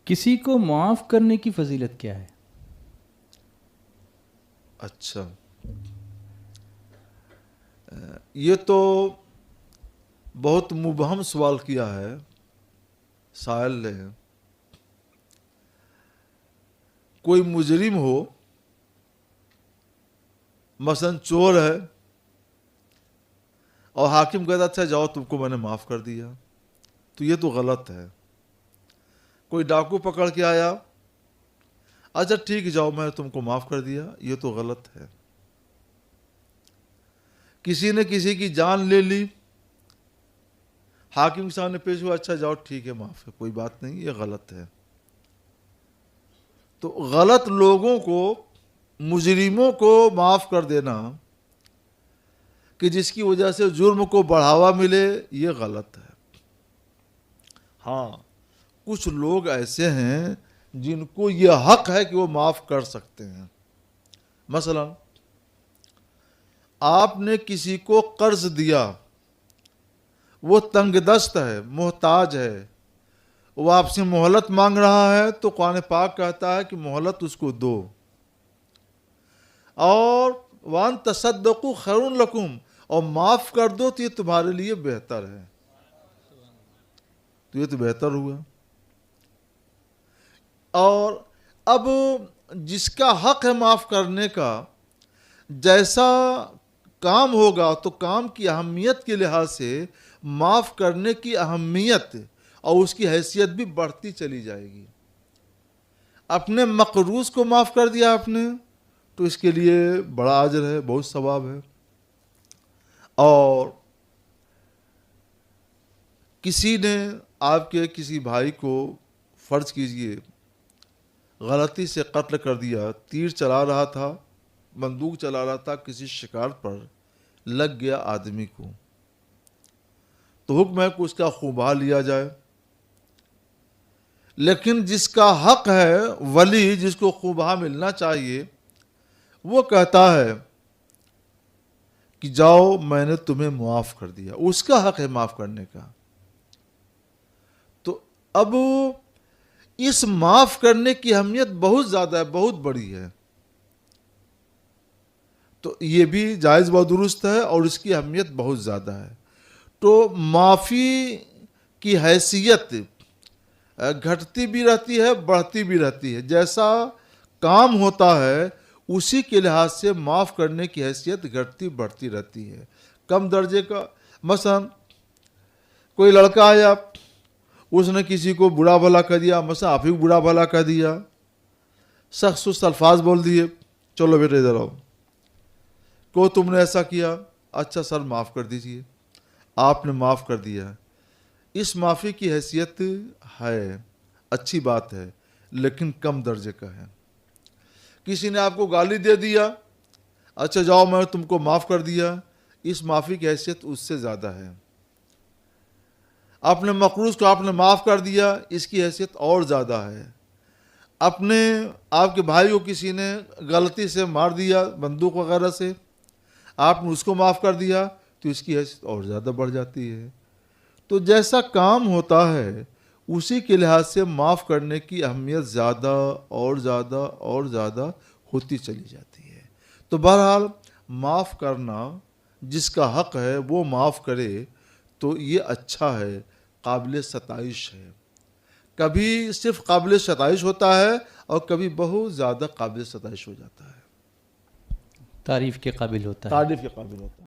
کسی کو معاف کرنے کی فضیلت کیا ہے؟ اچھا، یہ تو بہت مبہم سوال کیا ہے سائل نے. کوئی مجرم ہو، مثلا چور ہے، اور حاکم کہتا اچھا جاؤ تم کو میں نے معاف کر دیا، تو یہ تو غلط ہے. کوئی ڈاکو پکڑ کے آیا، اچھا ٹھیک جاؤ میں نے تم کو معاف کر دیا، یہ تو غلط ہے. کسی نے کسی کی جان لے لی، حاکم کے سامنے پیش ہوا، اچھا جاؤ ٹھیک ہے معاف ہے، کوئی بات نہیں، یہ غلط ہے. تو غلط لوگوں کو، مجرموں کو معاف کر دینا کہ جس کی وجہ سے جرم کو بڑھاوا ملے، یہ غلط ہے. ہاں، کچھ لوگ ایسے ہیں جن کو یہ حق ہے کہ وہ معاف کر سکتے ہیں. مثلا آپ نے کسی کو قرض دیا، وہ تنگ دست ہے، محتاج ہے، وہ آپ سے مہلت مانگ رہا ہے، تو قرآن پاک کہتا ہے کہ مہلت اس کو دو. اور وَأَن تَصَدَّقُوا خَيْرٌ لَكُمْ، اور معاف کر دو تو یہ تمہارے لیے بہتر ہے. تو یہ تو بہتر ہوا. اور اب جس کا حق ہے معاف کرنے کا، جیسا کام ہوگا تو کام کی اہمیت کے لحاظ سے معاف کرنے کی اہمیت اور اس کی حیثیت بھی بڑھتی چلی جائے گی. اپنے مقروض کو معاف کر دیا آپ نے تو اس کے لیے بڑا اجر ہے، بہت ثواب ہے. اور کسی نے آپ کے کسی بھائی کو، فرض کیجئے غلطی سے قتل کر دیا، تیر چلا رہا تھا، بندوق چلا رہا تھا، کسی شکار پر لگ گیا آدمی کو، تو حکم ہے کہ اس کا خون بہا لیا جائے. لیکن جس کا حق ہے، ولی جس کو خون بہا ملنا چاہیے، وہ کہتا ہے کہ جاؤ میں نے تمہیں معاف کر دیا. اس کا حق ہے معاف کرنے کا. تو اب اس معاف کرنے کی اہمیت بہت زیادہ ہے، بہت بڑی ہے. تو یہ بھی جائز و درست ہے اور اس کی اہمیت بہت زیادہ ہے. تو معافی کی حیثیت گھٹتی بھی رہتی ہے، بڑھتی بھی رہتی ہے. جیسا کام ہوتا ہے اسی کے لحاظ سے معاف کرنے کی حیثیت گھٹتی بڑھتی رہتی ہے. کم درجے کا، مثلا کوئی لڑکا آیا، اس نے کسی کو برا بھلا کر دیا، مثلا آپ ہی کو برا بھلا کر دیا، سخت سخت الفاظ بول دیے، چلو بیٹے ادھر آؤ، کو تم نے ایسا کیا، اچھا سر معاف کر دیجئے. آپ نے معاف کر دیا. اس معافی کی حیثیت ہے، اچھی بات ہے، لیکن کم درجے کا ہے. کسی نے آپ کو گالی دے دیا، اچھا جاؤ میں نے تم کو معاف کر دیا، اس معافی کی حیثیت اس سے زیادہ ہے. اپنے مقروض کو آپ نے معاف کر دیا، اس کی حیثیت اور زیادہ ہے. آپ کے بھائی کو کسی نے غلطی سے مار دیا بندوق وغیرہ سے، آپ نے اس کو معاف کر دیا تو اس کی حیثیت اور زیادہ بڑھ جاتی ہے. تو جیسا کام ہوتا ہے اسی کے لحاظ سے معاف کرنے کی اہمیت زیادہ اور زیادہ اور زیادہ ہوتی چلی جاتی ہے. تو بہرحال معاف کرنا، جس کا حق ہے وہ معاف کرے تو یہ اچھا ہے، قابل ستائش ہے. کبھی صرف قابل ستائش ہوتا ہے اور کبھی بہت زیادہ قابل ستائش ہو جاتا ہے، تعریف کے قابل ہوتا ہے. تعریف کے قابل ہوتا ہے.